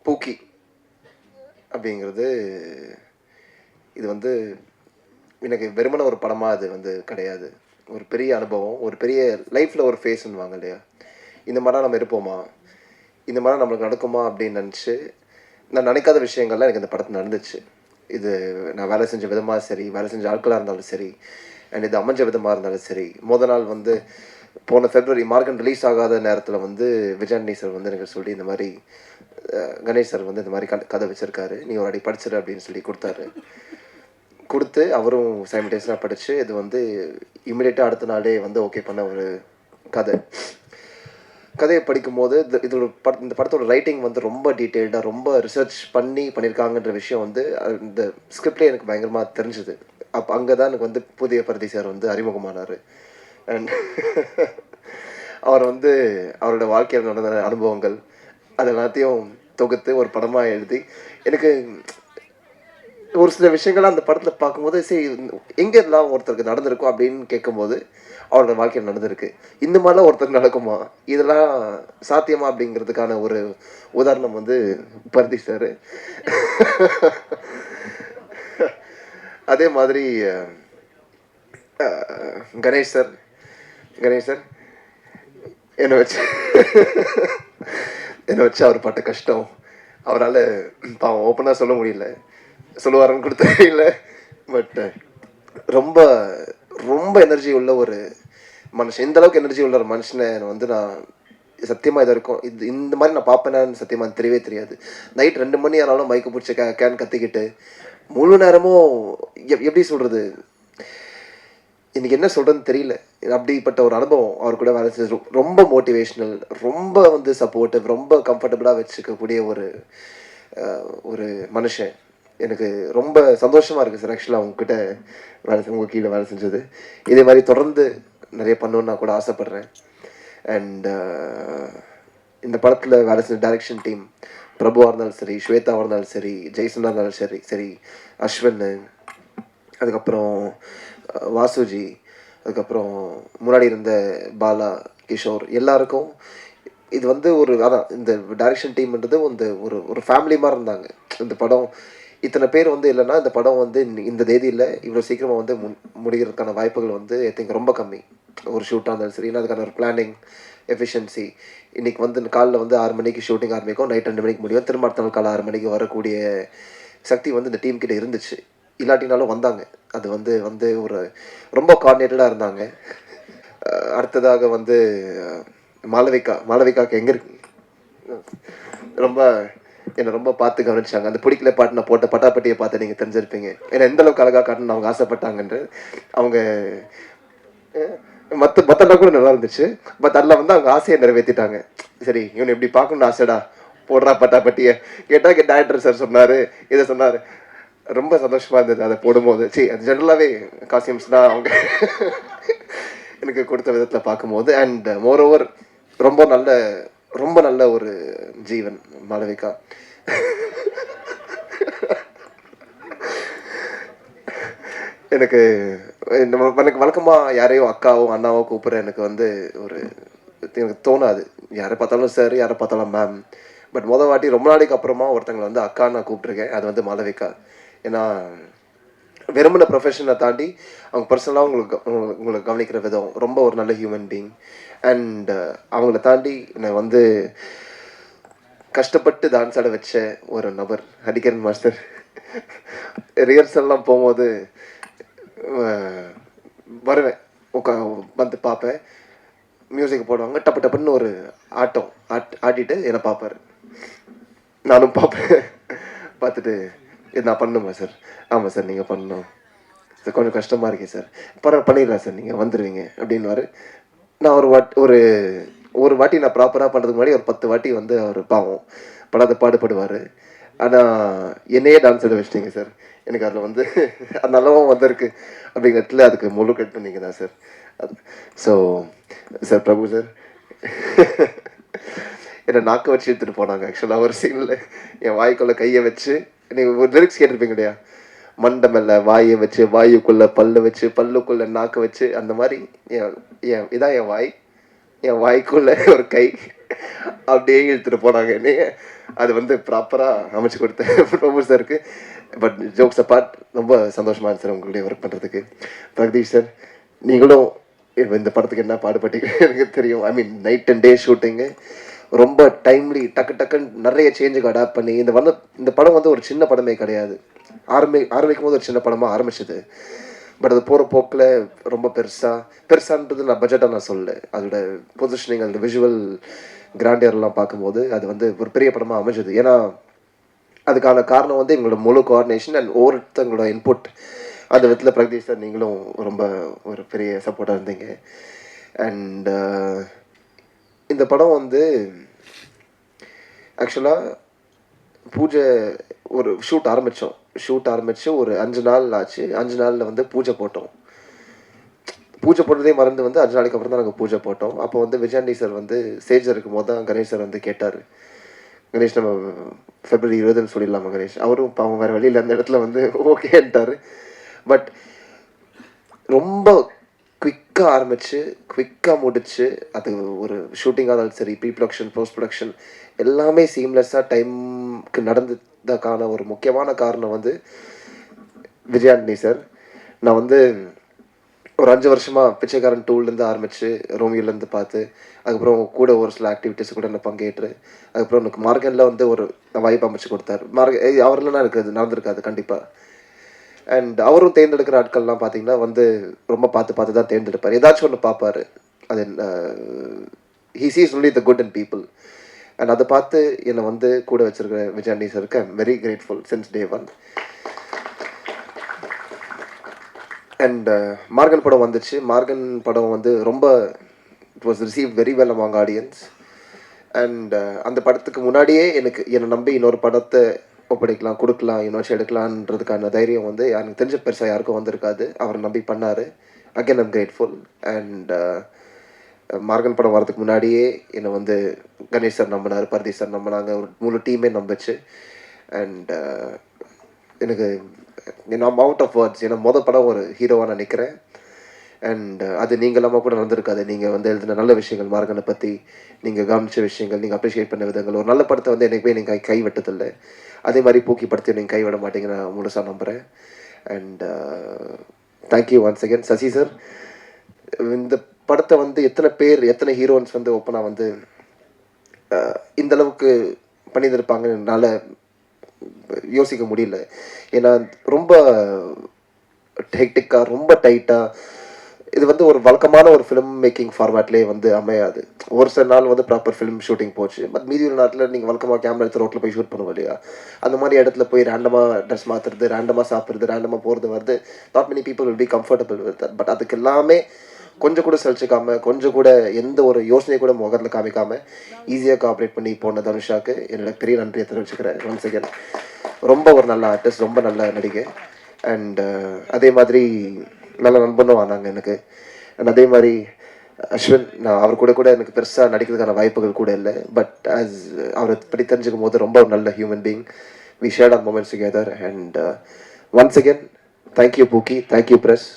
பூக்கி அப்படிங்கிறது இது வந்து எனக்கு வெறுமன ஒரு படமாக அது வந்து கிடையாது. ஒரு பெரிய அனுபவம், ஒரு பெரிய லைஃப்பில் ஒரு ஃபேஸ்ன்னுவாங்க இல்லையா, இந்த மாதிரிலாம் நம்ம இருப்போமா, இந்த மாதிரிலாம் நம்மளுக்கு நடக்குமா அப்படின்னு நினச்சி நான் நினைக்காத விஷயங்கள்லாம் எனக்கு இந்த படத்தில் நடந்துச்சு. இது நான் வேலை செஞ்ச விதமாக சரி, வேலை செஞ்ச ஆட்களாக இருந்தாலும் சரி, அண்ட் இது அமைஞ்ச விதமாக இருந்தாலும் சரி. நாள் வந்து போன ஃபெப்ரவரி மார்கன் ரிலீஸ் ஆகாத நேரத்தில் வந்து விஜயாண்டி சார் வந்து எனக்கு சொல்லி இந்த மாதிரி கணேஷ் சார் வந்து இந்த மாதிரி கதை வச்சுருக்காரு, நீ ஒரு அடி படிச்சிரு அப்படின்னு சொல்லி கொடுத்து அவரும் சைமல்டேனியஸாக படித்து இது வந்து இமிடியேட்டாக அடுத்த நாளே வந்து ஓகே பண்ண ஒரு கதையை படிக்கும்போது இந்த படத்தோட ரைட்டிங் வந்து ரொம்ப டீட்டெயில்டாக ரொம்ப ரிசர்ச் பண்ணியிருக்காங்கன்ற விஷயம் வந்து இந்த ஸ்கிரிப்ட்லேயே எனக்கு பயங்கரமாக தெரிஞ்சுது. அப்போ அங்கே தான் எனக்கு வந்து புதிய பரதி சார் வந்து அறிமுகமானார். அண்ட் அவர் வந்து அவரோட வாழ்க்கையில் நடந்த அனுபவங்கள் அது எல்லாத்தையும் தொகுத்து ஒரு படமாக எழுதி எனக்கு ஒரு சில விஷயங்கள்லாம் அந்த படத்தில் பார்க்கும்போது சரி எங்கே எல்லாம் ஒருத்தருக்கு நடந்திருக்கும் அப்படின்னு கேட்கும்போது அவரோட வாழ்க்கையில் நடந்திருக்கு. இந்த மாதிரிலாம் ஒருத்தருக்கு நடக்குமா, இதெல்லாம் சாத்தியமா அப்படிங்கிறதுக்கான ஒரு உதாரணம் வந்து பரதி சார். அதே மாதிரி கணேஷ் சார் என்னை வச்சு அவர் பட்ட கஷ்டம் அவரால் பாவம் ஓப்பனாக சொல்ல முடியல, சொல்லுவாருன்னு கூட தெரியல. பட் ரொம்ப ரொம்ப எனர்ஜி உள்ள ஒரு மனுஷன், இந்த அளவுக்கு எனர்ஜி உள்ள ஒரு மனுஷனை வந்து நான் சத்தியமாக இது இருக்கும் இந்த மாதிரி நான் பார்ப்பேன்னு சத்தியமாக தெரியவே தெரியாது. நைட் 2 மணி ஆனாலும் மைக்கு பிடிச்ச கேன் கத்திக்கிட்டு முழு நேரமும் எப்படி சொல்கிறது, இன்னைக்கு என்ன சொல்கிறதுன்னு தெரியல. அப்படிப்பட்ட ஒரு அனுபவம் அவர் கூட வேலை செஞ்சு ரொம்ப மோட்டிவேஷ்னல், ரொம்ப வந்து சப்போர்ட்டிவ், ரொம்ப கம்ஃபர்டபுளாக வச்சுக்கக்கூடிய ஒரு மனுஷன். எனக்கு ரொம்ப சந்தோஷமாக இருக்குது சார் ஆக்சுவலாக உங்ககிட்ட உங்கள் கீழே வேலை செஞ்சது. இதே மாதிரி தொடர்ந்து நிறைய பண்ணணுன்னு நான் கூட ஆசைப்பட்றேன். அண்ட் இந்த படத்தில் வேலை செஞ்ச டைரக்ஷன் டீம் பிரபுவாக இருந்தாலும் சரி, ஸ்வேதாவாக இருந்தாலும் சரி, ஜெய்சனாக இருந்தாலும் சரி, அஸ்வின், அதுக்கப்புறம் வாசுஜி, அதுக்கப்புறம் முன்னாடி இருந்த பாலா, கிஷோர், எல்லாருக்கும் இது வந்து அதான் இந்த டைரக்ஷன் டீம்ன்றது வந்து ஒரு ஃபேமிலி மாதிரி இருந்தாங்க. இந்த படம் இத்தனை பேர் வந்து இல்லைன்னா இந்த படம் வந்து இந்த தேதியில் இவ்வளோ சீக்கிரமாக வந்து முடிகிறதுக்கான வாய்ப்புகள் வந்து ஐ திங்க் ரொம்ப கம்மி. ஒரு ஷூட்டாக இருந்தாலும் சரி, இல்லை அதுக்கான ஒரு பிளானிங் எஃபிஷியன்சி. இன்றைக்கி வந்து காலைல வந்து 6 மணிக்கு ஷூட்டிங் ஆரம்பிக்கும், நைட் 2 மணிக்கு முடியும், திரும்ப அடுத்த நாள் காலை 6 மணிக்கு வரக்கூடிய சக்தி வந்து இந்த டீம் கிட்ட இருந்துச்சு. இல்லாட்டினாலும் வந்தாங்க. அது வந்து ஒரு ரொம்ப கோஆர்டினேட்டடாக இருந்தாங்க. அடுத்ததாக வந்து மாளவிகாக்கு எங்கே இருக்கு ரொம்ப என்னை ரொம்ப பார்த்து கவனிச்சாங்க. அந்த பிடிக்கல பாட்டு நான் போட்ட பட்டாப்பட்டியை பார்த்து நீங்கள் தெரிஞ்சிருப்பீங்க ஏன்னா எந்த அளவுக்கு அழகாக காட்டணும்னு அவங்க ஆசைப்பட்டாங்கன்று. அவங்க மற்றெல்லாம் கூட நல்லா இருந்துச்சு. பட் அதில் வந்து அவங்க ஆசையை நிறைவேற்றிட்டாங்க. சரி இவனை எப்படி பார்க்கணும்னு ஆசைடா, போடுறா பட்டாப்பட்டியை கேட்டால் டேரக்டர் சார் சொன்னார், இதை சொன்னார். ரொம்ப சந்தோஷமாக இருந்தது அதை போடும்போது. சரி அது ஜென்ரலாகவே காஸ்டியூம்ஸ் தான் அவங்க எனக்கு கொடுத்த விதத்தில் பார்க்கும்போது. அண்ட் மோரோவர் ரொம்ப நல்ல ஒரு ஜீவன் மாளவிகா. எனக்கு வழக்கமாக யாரையோ அக்காவோ அண்ணாவோ கூப்பிட்ற எனக்கு வந்து எனக்கு தோணாது. யாரை பார்த்தாலும் சார், யாரை பார்த்தாலும் மேம். பட் வாட்டி ரொம்ப நாளைக்கு அப்புறமா ஒருத்தங்களை வந்து அக்கா நான் கூப்பிட்ருக்கேன். அது வந்து மாளவிகா. ஏன்னா வெறுமன ப்ரொஃபஷனை தாண்டி அவங்க பர்சனலாக உங்களை கவனிக்கிற விதம் ரொம்ப ஒரு நல்ல ஹியூமன் பீயிங். அண்ட் அவங்கள தாண்டி நான் வந்து கஷ்டப்பட்டு டான்ஸ் ஆட வச்ச ஒரு நபர் ஹரிகரன் மாஸ்டர். ரிஹர்சல்லாம் போகும்போது வருவேன், வந்து பார்ப்பேன், மியூசிக் போடுவாங்க, டப்புன்னு ஒரு ஆட்டிட்டு என்னை பார்ப்பார், நானும் பார்ப்பேன். பார்த்துட்டு இது நான் பண்ணணுமா சார்? ஆமாம் சார் நீங்கள் பண்ணணும் சார், கொஞ்சம் கஷ்டமாக இருக்கேன் சார், பண்ணிடலாம் சார், நீங்கள் வந்துடுவீங்க அப்படின்வாரு. நான் ஒரு வாட்டி நான் ப்ராப்பராக பண்ணுறதுக்கு முன்னாடி ஒரு 10 வாட்டி வந்து அவர் பாவம் பாடுபடுவார். ஆனால் என்னையே டான்ஸ் ஆட வச்சிட்டிங்க சார். எனக்கு அதில் வந்து அது நல்லாவும் வந்திருக்கு அப்படிங்கிறதுல அதுக்கு முழு கட்டு நீங்கள் தான் சார். ஸோ சார் பிரபு சார் என்னை நாக்க வச்சு எடுத்துகிட்டு போனாங்க. ஆக்சுவலாக ஒரு சீனில் என் வாய்க்குள்ளே கையை வச்சு, நீங்கள் ஒரு லிரிக்ஸ் கேட்டிருப்பீங்க இல்லையா, மண்டமில்ல வாயை வச்சு, வாயுக்குள்ளே பல்லு வச்சு, பல்லுக்குள்ளே நாக்க வச்சு, அந்த மாதிரி இதான் என் வாய், என் வாய்க்குள்ள ஒரு கை அப்படியே இழுத்துட்டு போனாங்க என்னைய. அது வந்து ப்ராப்பராக அமைச்சு கொடுத்தேன் ப்ரொமோட் சாருக்கு. பட் ஜோக்ஸ் அப்பார்ட் ரொம்ப சந்தோஷமாக இருந்துச்சு சார் உங்களுடைய ஒர்க் பண்ணுறதுக்கு. பிரகதீஷ் சார், நீங்களும் இந்த படத்துக்கு என்ன பாடுபட்டீங்க எனக்கு தெரியும். ஐ மீன் நைட் அண்ட் டே ஷூட்டிங்கு ரொம்ப டைம்லி டக்கு டக்குன்னு நிறைய சேஞ்சுக்கு அடாப்ட் பண்ணி இந்த படம் வந்து ஒரு சின்ன படமே கிடையாது. ஆரம்பிக்கும் போது ஒரு சின்ன படமாக ஆரம்பிச்சது. பட் அது போகிற போக்கில் ரொம்ப பெருசான்றது நான் பட்ஜெட்டாக நான் சொல்லல. அதோட பொசிஷனிங், அந்த விஷுவல் கிராண்டியர்லாம் பார்க்கும்போது அது வந்து ஒரு பெரிய படமாக அமைஞ்சது. ஏன்னா அதுக்கான காரணம் வந்து எங்களோட முழு கோஆர்டினேஷன் அண்ட் ஒவ்வொருத்தங்களோட இன்புட். அந்த விதத்தில் பிரகதீஷ் சார் நீங்களும் ரொம்ப ஒரு பெரிய சப்போர்ட்டாக இருந்தீங்க. அண்ட் இந்த படம் வந்து ஆக்சுவலாக பூஜை ஒரு ஷூட் ஆரம்பித்து ஒரு 5 நாள் ஆச்சு. 5 நாளில் வந்து பூஜை போட்டோம். பூஜை போட்டதே மறந்து வந்து 5 நாளைக்கு அப்புறம் தான் நாங்கள் பூஜை போட்டோம். அப்போ வந்து விஜயாண்டி சார் வந்து ஸ்டேஜில் இருக்கும் போது தான் கணேஷ் சார் வந்து கேட்டார், கணேஷ் நம்ம February 20 சொல்லிடலாமா கணேஷ்? அவரும் பாவம் வேறு வழியில் அந்த இடத்துல வந்து ஓகேன்ட்டார். பட் ரொம்ப குவிக்காக ஆரம்பித்து குவிக்காக முடிச்சு, அது ஒரு ஷூட்டிங்காக இருந்தாலும் சரி, ப்ரீ ப்ரொடக்ஷன், போஸ்ட் ப்ரொடக்ஷன் எல்லாமே சீம்லெஸ்ஸாக டைமுக்கு நடந்ததுக்கான ஒரு முக்கியமான காரணம் வந்து விஜயாண்டி சார். நான் வந்து ஒரு 5 வருஷமாக பிச்சைக்காரன் 2லேருந்து ஆரம்பித்து ரோமியோலேருந்து பார்த்து, அதுக்கப்புறம் கூட ஒரு சில ஆக்டிவிட்டீஸ் கூட நான் பங்கேற்று, அதுக்கப்புறம் எனக்கு மார்கனில் வந்து ஒரு வாய்ப்பு அமைச்சு கொடுத்தாரு. அவர்லாம் எனக்கு அது நடந்திருக்காது கண்டிப்பாக. அண்ட் அவரும் தேர்ந்தெடுக்கிற ஆட்கள்லாம் பார்த்தீங்கன்னா வந்து ரொம்ப பார்த்து தான் தேர்ந்தெடுப்பார். ஏதாச்சும் ஒன்று பார்ப்பார். அது he cheese only the good in people. And அதை பார்த்து என்னை வந்து கூட வச்சிருக்கிற விஜயாண்டி சாருக்கு I am very grateful since day 1. And Morgan படம் வந்துச்சு. மார்கன் படம் வந்து ரொம்ப it was receive very well among audience. And அந்த படத்துக்கு முன்னாடியே என்னை நம்பி இன்னொரு படத்தை ஒப்படைக்கலாம், கொடுக்கலாம், இன்னொரு எடுக்கலான்றதுக்கான தைரியம் வந்து எனக்கு தெரிஞ்ச பெருசாக யாருக்கும் வந்திருக்காது. அவரை நம்பி பண்ணார். Again I'm grateful. And Morgan படம் வரதுக்கு முன்னாடியே என்னை வந்து கணேஷ் சார் நம்பினார், பரதீஷ் சார் நம்பினாங்க, ஒரு முழு டீமே நம்பிச்சு. அண்ட் எனக்கு நான் அவுட் ஆஃப் வேர்ட்ஸ். ஏன்னா படம் ஒரு ஹீரோவாக நான் நிற்கிறேன். அண்ட் அது நீங்கள் இல்லாமல் கூட நடந்திருக்காது. நீங்கள் வந்து எழுதின நல்ல விஷயங்கள், மார்கனை பற்றி நீங்கள் கவனித்த விஷயங்கள், நீங்கள் அப்ரிஷியேட் பண்ண விதங்கள், ஒரு நல்ல படத்தை வந்து எனக்கு போய் நீங்கள் கைவிட்டதில்லை. அதே மாதிரி பூக்கி படத்தை நீங்கள் கைவிட மாட்டீங்க நான் முழுசாக நம்புகிறேன். And thank you once again Sasi sir. இந்த படத்தை வந்து எத்தனை ஹீரோயின்ஸ் வந்து ஓப்பனாக வந்து இந்தளவுக்கு பண்ணியிருப்பாங்கன்னு என்னால் யோசிக்க முடியல. ஏன்னா ரொம்ப ஹெக்டிக்காக, ரொம்ப டைட்டாக, இது வந்து ஒரு வழக்கமான ஒரு ஃபிலிம் மேக்கிங் ஃபார்மேட்லேயே வந்து அமையாது. ஒரு சில நாள் வந்து ப்ராப்பர் ஃபிலிம் ஷூட்டிங் போச்சு. பட் மீதி ஒரு நாட்டில் நீங்கள் வழக்கமாக கேமரா எடுத்து ரோட்டில் போய் ஷூட் பண்ணுவோம் இல்லையா? அந்த மாதிரி இடத்துல போய் ரேண்டமாக ட்ரெஸ் மாற்றுறது, ரேண்டமாக சாப்பிட்றது, ரேண்டமாக போகிறது வருது. Not many people will be comfortable with that. But அதுக்கு எல்லாமே கொஞ்சம் கூட சலிச்சிக்காமல், கொஞ்சம் கூட எந்த ஒரு யோசனையை கூட முகத்தில் காமிக்காமல் ஈஸியாக கோஆப்ரேட் பண்ணி போன தனுஷாக்கு என்னோட பெரிய நன்றியை தெரிவிச்சுக்கிறேன் ஒன்ஸ் அகேன். ரொம்ப ஒரு நல்ல ஆர்டிஸ்ட், ரொம்ப நல்ல நடிகை. அண்ட் அதே மாதிரி நல்ல நண்பனும் ஆனாங்க எனக்கு. அண்ட் அதே மாதிரி அஸ்வின், நான் அவர் கூட எனக்கு பெருசாக நடிக்கிறதுக்கான வாய்ப்புகள் கூட இல்லை. பட் ஆஸ் அவரை பற்றி தெரிஞ்சுக்கும் போது ரொம்ப ஒரு நல்ல human being. We shared our moments together. And once again thank you pookie, thank you press.